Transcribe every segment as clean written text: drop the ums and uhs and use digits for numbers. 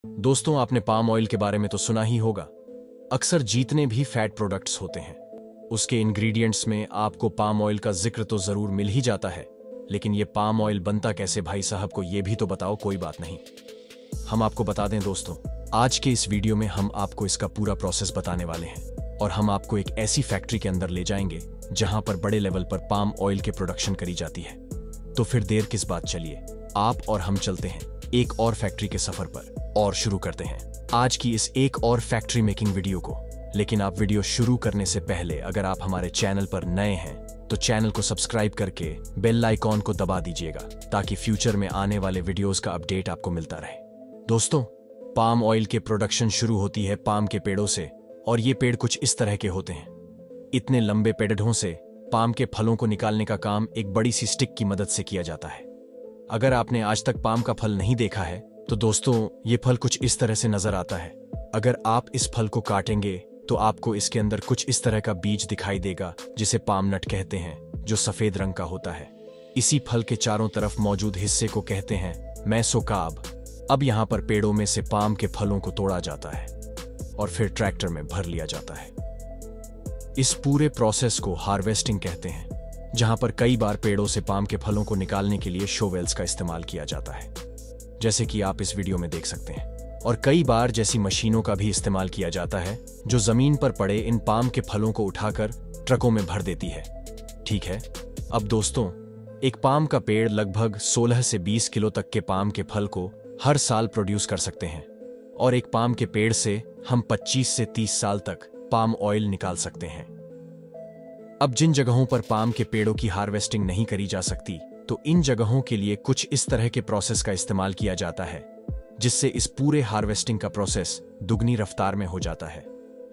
दोस्तों, आपने palm oil के बारे में तो सुना ही होगा। अक्सर जितने भी फैट प्रोडक्ट्स होते हैं उसके इंग्रेडिएंट्स में आपको पाम ऑयल का जिक्र तो जरूर मिल ही जाता है, लेकिन ये पाम ऑयल बनता कैसे भाई साहब को ये भी तो बताओ। कोई बात नहीं, हम आपको बता दें दोस्तों। आज के इस वीडियो में हम आपको इसका पूरा प्रोसेस बताने वाले हैं और हम आपको एक ऐसी फैक्ट्री के अंदर ले जाएंगे जहां पर बड़े लेवल पर पाम ऑयल के प्रोडक्शन करी जाती है। तो फिर देर किस बात, चलिए आप और हम चलते हैं एक और फैक्ट्री के सफर पर और शुरू करते हैं आज की इस एक और फैक्ट्री मेकिंग वीडियो को। लेकिन आप वीडियो शुरू करने से पहले अगर आप हमारे चैनल पर नए हैं तो चैनल को सब्सक्राइब करके बेल आइकॉन को दबा दीजिएगा ताकि फ्यूचर में आने वाले वीडियोस का अपडेट आपको मिलता रहे। दोस्तों, पाम ऑयल के प्रोडक्शन शुरू होती है पाम के पेड़ों से और ये पेड़ कुछ इस तरह के होते हैं। इतने लंबे पेड़ों से पाम के फलों को निकालने का काम एक बड़ी सी स्टिक की मदद से किया जाता है। अगर आपने आज तक पाम का फल नहीं देखा है तो दोस्तों ये फल कुछ इस तरह से नजर आता है। अगर आप इस फल को काटेंगे तो आपको इसके अंदर कुछ इस तरह का बीज दिखाई देगा जिसे पाम नट कहते हैं, जो सफेद रंग का होता है। इसी फल के चारों तरफ मौजूद हिस्से को कहते हैं मेसोकार्प। अब यहाँ पर पेड़ों में से पाम के फलों को तोड़ा जाता है और फिर ट्रैक्टर में भर लिया जाता है। इस पूरे प्रोसेस को हार्वेस्टिंग कहते हैं, जहां पर कई बार पेड़ों से पाम के फलों को निकालने के लिए शोवेल्स का इस्तेमाल किया जाता है, जैसे कि आप इस वीडियो में देख सकते हैं। और कई बार जैसी मशीनों का भी इस्तेमाल किया जाता है जो जमीन पर पड़े इन पाम के फलों को उठाकर ट्रकों में भर देती है। ठीक है, अब दोस्तों, एक पाम का पेड़ लगभग 16 से 20 किलो तक के पाम के फल को हर साल प्रोड्यूस कर सकते हैं और एक पाम के पेड़ से हम 25 से 30 साल तक पाम ऑयल निकाल सकते हैं। अब जिन जगहों पर पाम के पेड़ों की हार्वेस्टिंग नहीं करी जा सकती तो इन जगहों के लिए कुछ इस तरह के प्रोसेस का इस्तेमाल किया जाता है जिससे इस पूरे हार्वेस्टिंग का प्रोसेस दुगनी रफ्तार में हो जाता है।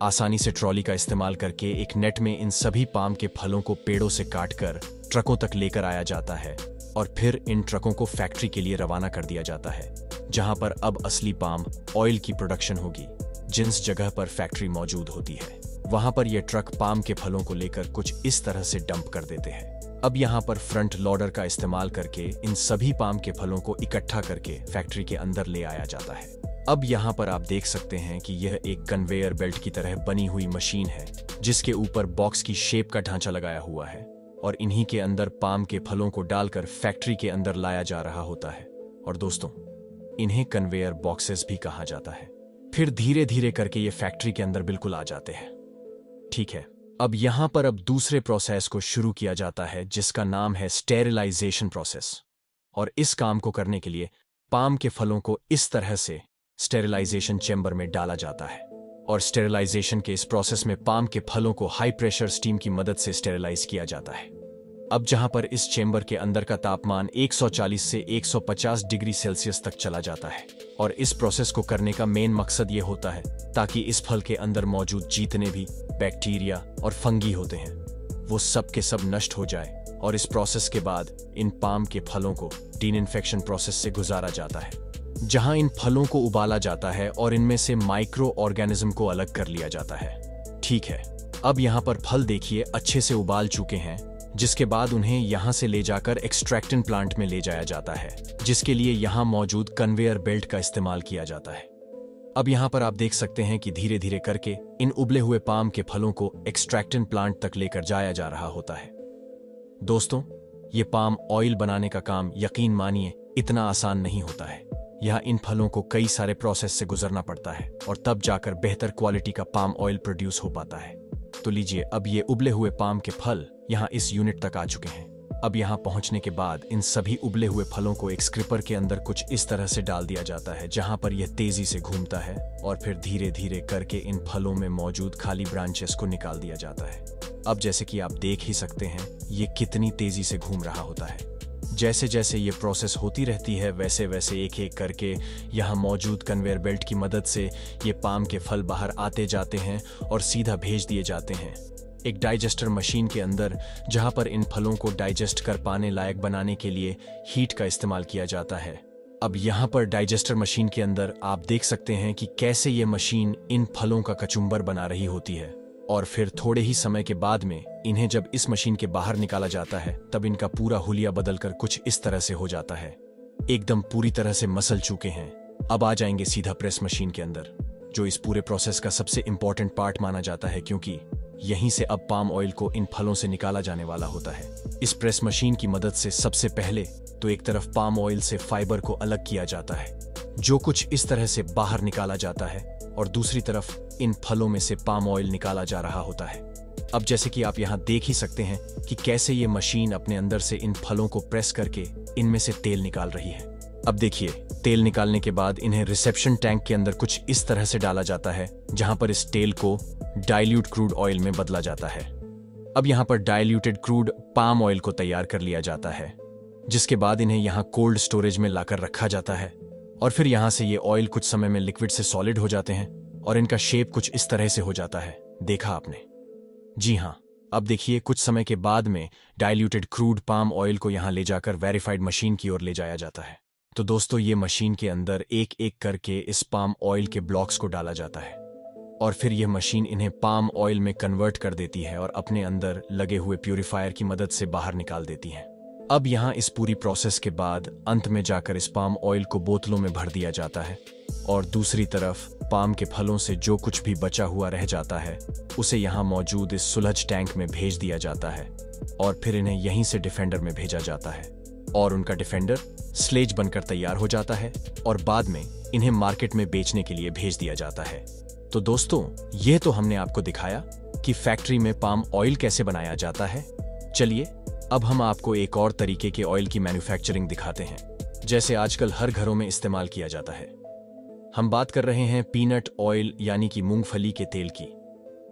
आसानी से ट्रॉली का इस्तेमाल करके एक नेट में इन सभी पाम के फलों को पेड़ों से काटकर ट्रकों तक लेकर आया जाता है और फिर इन ट्रकों को फैक्ट्री के लिए रवाना कर दिया जाता है, जहां पर अब असली पाम ऑयल की प्रोडक्शन होगी। जिस जगह पर फैक्ट्री मौजूद होती है वहां पर यह ट्रक पाम के फलों को लेकर कुछ इस तरह से डंप कर देते हैं। अब यहाँ पर फ्रंट लोडर का इस्तेमाल करके इन सभी पाम के फलों को इकट्ठा करके फैक्ट्री के अंदर ले आया जाता है। अब यहाँ पर आप देख सकते हैं कि यह एक कन्वेयर बेल्ट की तरह बनी हुई मशीन है जिसके ऊपर बॉक्स की शेप का ढांचा लगाया हुआ है और इन्हीं के अंदर पाम के फलों को डालकर फैक्ट्री के अंदर लाया जा रहा होता है। और दोस्तों, इन्हें कन्वेयर बॉक्सेस भी कहा जाता है। फिर धीरे धीरे करके ये फैक्ट्री के अंदर बिल्कुल आ जाते हैं। ठीक है, अब यहां पर अब दूसरे प्रोसेस को शुरू किया जाता है जिसका नाम है स्टेरिलाइजेशन प्रोसेस। और इस काम को करने के लिए पाम के फलों को इस तरह से स्टेरिलाइजेशन चेंबर में डाला जाता है और स्टेरिलाइजेशन के इस प्रोसेस में पाम के फलों को हाई प्रेशर स्टीम की मदद से स्टेरिलाइज किया जाता है। अब जहां पर इस चेंबर के अंदर का तापमान 140 से 150 डिग्री सेल्सियस तक चला जाता है और इस प्रोसेस को करने का मेन मकसद ये होता है ताकि इस फल के अंदर मौजूद जितने भी बैक्टीरिया और फंगी होते हैं वो सब के सब नष्ट हो जाए। और इस प्रोसेस के बाद इन पाम के फलों को डिसइंफेक्शन प्रोसेस से गुजारा जाता है, जहां इन फलों को उबाला जाता है और इनमें से माइक्रो ऑर्गेनिज्म को अलग कर लिया जाता है। ठीक है, अब यहाँ पर फल देखिए अच्छे से उबाल चुके हैं, जिसके बाद उन्हें यहां से ले जाकर एक्सट्रैक्शन प्लांट में ले जाया जाता है, जिसके लिए यहां मौजूद कन्वेयर बेल्ट का इस्तेमाल किया जाता है। अब यहां पर आप देख सकते हैं कि धीरे धीरे करके इन उबले हुए पाम के फलों को एक्सट्रैक्शन प्लांट तक लेकर जाया जा रहा होता है। दोस्तों, ये पाम ऑयल बनाने का काम यकीन मानिए इतना आसान नहीं होता है। यहाँ इन फलों को कई सारे प्रोसेस से गुजरना पड़ता है और तब जाकर बेहतर क्वालिटी का पाम ऑयल प्रोड्यूस हो पाता है। तो लीजिए, अब ये उबले हुए पाम के फल यहाँ इस यूनिट तक आ चुके हैं। अब यहाँ पहुंचने के बाद इन सभी उबले हुए फलों को एक स्क्रिपर के अंदर कुछ इस तरह से डाल दिया जाता है, जहां पर यह तेजी से घूमता है और फिर धीरे धीरे करके इन फलों में मौजूद खाली ब्रांचेस को निकाल दिया जाता है। अब जैसे कि आप देख ही सकते हैं ये कितनी तेजी से घूम रहा होता है। जैसे जैसे ये प्रोसेस होती रहती है वैसे वैसे एक एक करके यहाँ मौजूद कन्वेयर बेल्ट की मदद से ये पाम के फल बाहर आते जाते हैं और सीधा भेज दिए जाते हैं एक डाइजेस्टर मशीन के अंदर, जहां पर इन फलों को डाइजेस्ट कर पाने लायक बनाने के लिए हीट का इस्तेमाल किया जाता है। अब यहाँ पर डाइजेस्टर मशीन के अंदर आप देख सकते हैं कि कैसे ये मशीन इन फलों का कचुम्बर बना रही होती है और फिर थोड़े ही समय के बाद में इन्हें जब इस मशीन के बाहर निकाला जाता है तब इनका पूरा हुलिया बदलकर कुछ इस तरह से हो जाता है। एकदम पूरी तरह से मसल चुके हैं अब आ जाएंगे सीधा प्रेस मशीन के अंदर, जो इस पूरे प्रोसेस का सबसे इंपॉर्टेंट पार्ट माना जाता है, क्योंकि यहीं से अब पाम ऑयल को इन फलों से निकाला जाने वाला होता है। इस प्रेस मशीन की मदद से सबसे पहले तो एक तरफ पाम ऑयल से फाइबर को अलग किया जाता है, जो कुछ इस तरह से बाहर निकाला जाता है, और दूसरी तरफ इन फलों में से पाम ऑयल निकाला जा रहा होता है। अब जैसे कि आप यहाँ देख ही सकते हैं कि कैसे ये मशीन अपने अंदर से इन फलों को प्रेस करके इनमें से तेल निकाल रही है। अब देखिए, तेल निकालने के बाद इन्हें रिसेप्शन टैंक के अंदर कुछ इस तरह से डाला जाता है, जहां पर इस तेल को डाइल्यूट क्रूड ऑयल में बदला जाता है। अब यहाँ पर डाइल्यूटेड क्रूड पाम ऑयल को तैयार कर लिया जाता है, जिसके बाद इन्हें यहाँ कोल्ड स्टोरेज में लाकर रखा जाता है, और फिर यहाँ से ये ऑयल कुछ समय में लिक्विड से सॉलिड हो जाते हैं और इनका शेप कुछ इस तरह से हो जाता है। देखा आपने? जी हाँ। अब देखिए, कुछ समय के बाद में डाइल्यूटेड क्रूड पाम ऑयल को यहाँ ले जाकर वेरीफाइड मशीन की ओर ले जाया जाता है। तो दोस्तों, ये मशीन के अंदर एक एक करके इस पाम ऑयल के ब्लॉक्स को डाला जाता है, और फिर यह मशीन इन्हें पाम ऑयल में कन्वर्ट कर देती है और अपने अंदर लगे हुए प्यूरिफायर की मदद से बाहर निकाल देती है। अब यहाँ इस पूरी प्रोसेस के बाद अंत में जाकर इस पाम ऑयल को बोतलों में भर दिया जाता है, और दूसरी तरफ पाम के फलों से जो कुछ भी बचा हुआ रह जाता है उसे यहाँ मौजूद इस सुलझ टैंक में भेज दिया जाता है, और फिर इन्हें यहीं से डिफेंडर में भेजा जाता है, और उनका डिफेंडर स्लेज बनकर तैयार हो जाता है, और बाद में इन्हें मार्केट में बेचने के लिए भेज दिया जाता है। तो दोस्तों, यह तो हमने आपको दिखाया कि फैक्ट्री में पाम ऑयल कैसे बनाया जाता है। चलिए, अब हम आपको एक और तरीके के ऑयल की मैन्युफैक्चरिंग दिखाते हैं, जैसे आजकल हर घरों में इस्तेमाल किया जाता है। हम बात कर रहे हैं पीनट ऑयल, यानी कि मूंगफली के तेल की।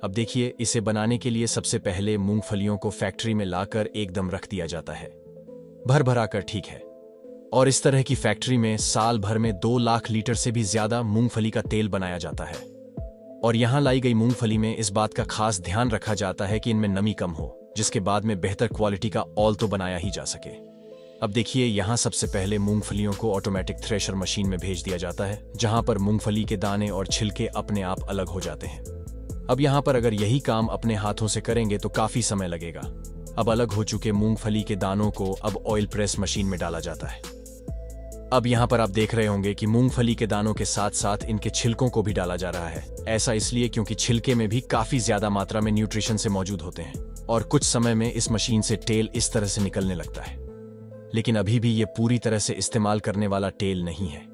अब देखिए, इसे बनाने के लिए सबसे पहले मूंगफलियों को फैक्ट्री में लाकर एकदम रख दिया जाता है, भर भरा कर, ठीक है। और इस तरह की फैक्ट्री में साल भर में 2 लाख लीटर से भी ज्यादा मूंगफली का तेल बनाया जाता है। और यहां लाई गई मूंगफली में इस बात का खास ध्यान रखा जाता है कि इनमें नमी कम हो, जिसके बाद में बेहतर क्वालिटी का ऑयल तो बनाया ही जा सके। अब देखिए, यहां सबसे पहले मूंगफलियों को ऑटोमेटिक थ्रेशर मशीन में भेज दिया जाता है, जहां पर मूंगफली के दाने और छिलके अपने आप अलग हो जाते हैं। अब यहां पर अगर यही काम अपने हाथों से करेंगे तो काफी समय लगेगा। अब अलग हो चुके मूंगफली के दानों को अब ऑयल प्रेस मशीन में डाला जाता है। अब यहाँ पर आप देख रहे होंगे कि मूंगफली के दानों के साथ साथ इनके छिलकों को भी डाला जा रहा है। ऐसा इसलिए क्योंकि छिलके में भी काफी ज्यादा मात्रा में न्यूट्रिशन से मौजूद होते हैं, और कुछ समय में इस मशीन से तेल इस तरह से निकलने लगता है। लेकिन अभी भी ये पूरी तरह से इस्तेमाल करने वाला तेल नहीं है,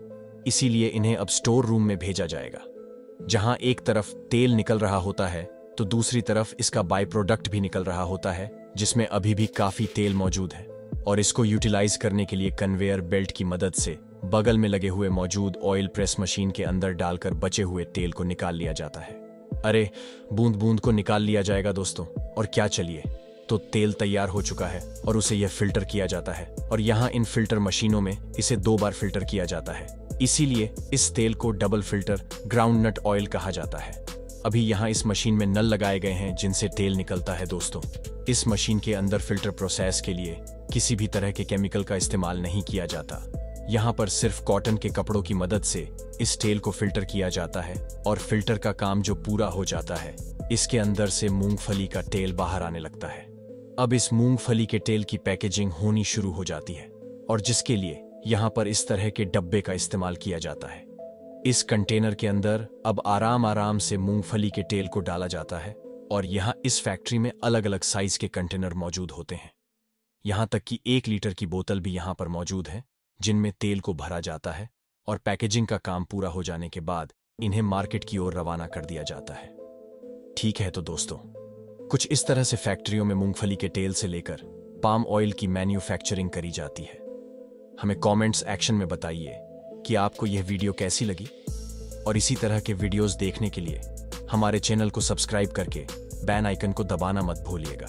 इसीलिए इन्हें अब स्टोर रूम में भेजा जाएगा, जहां एक तरफ तेल निकल रहा होता है तो दूसरी तरफ इसका बाय प्रोडक्ट भी निकल रहा होता है, जिसमें अभी भी काफी तेल मौजूद है। और इसको यूटिलाइज करने के लिए कन्वेयर बेल्ट की मदद से बगल में लगे हुए मौजूद ऑयल प्रेस मशीन के अंदर डालकर बचे हुए तेल को निकाल लिया जाता है। अरे, बूंद बूंद को निकाल लिया जाएगा दोस्तों, और क्या, चलिए, तो तेल तैयार हो चुका है और उसे यह फिल्टर किया जाता है, और यहाँ इन फिल्टर मशीनों में इसे 2 बार फिल्टर किया जाता है। इसीलिए इस तेल को डबल फिल्टर ग्राउंडनट ऑयल कहा जाता है। अभी यहाँ इस मशीन में नल लगाए गए हैं जिनसे तेल निकलता है दोस्तों। इस मशीन के अंदर फिल्टर प्रोसेस के लिए किसी भी तरह के केमिकल का इस्तेमाल नहीं किया जाता। यहाँ पर सिर्फ कॉटन के कपड़ों की मदद से इस तेल को फिल्टर किया जाता है, और फिल्टर का काम जो पूरा हो जाता है, इसके अंदर से मूंगफली का तेल बाहर आने लगता है। अब इस मूंगफली के तेल की पैकेजिंग होनी शुरू हो जाती है, और जिसके लिए यहाँ पर इस तरह के डब्बे का इस्तेमाल किया जाता है। इस कंटेनर के अंदर अब आराम से मूंगफली के तेल को डाला जाता है, और यहाँ इस फैक्ट्री में अलग अलग साइज के कंटेनर मौजूद होते हैं। यहाँ तक कि 1 लीटर की बोतल भी यहाँ पर मौजूद है, जिनमें तेल को भरा जाता है, और पैकेजिंग का काम पूरा हो जाने के बाद इन्हें मार्केट की ओर रवाना कर दिया जाता है। ठीक है, तो दोस्तों, कुछ इस तरह से फैक्ट्रियों में मूंगफली के तेल से लेकर पाम ऑयल की मैन्युफैक्चरिंग करी जाती है। हमें कमेंट्स एक्शन में बताइए कि आपको यह वीडियो कैसी लगी, और इसी तरह के वीडियोस देखने के लिए हमारे चैनल को सब्सक्राइब करके बेल आइकन को दबाना मत भूलिएगा।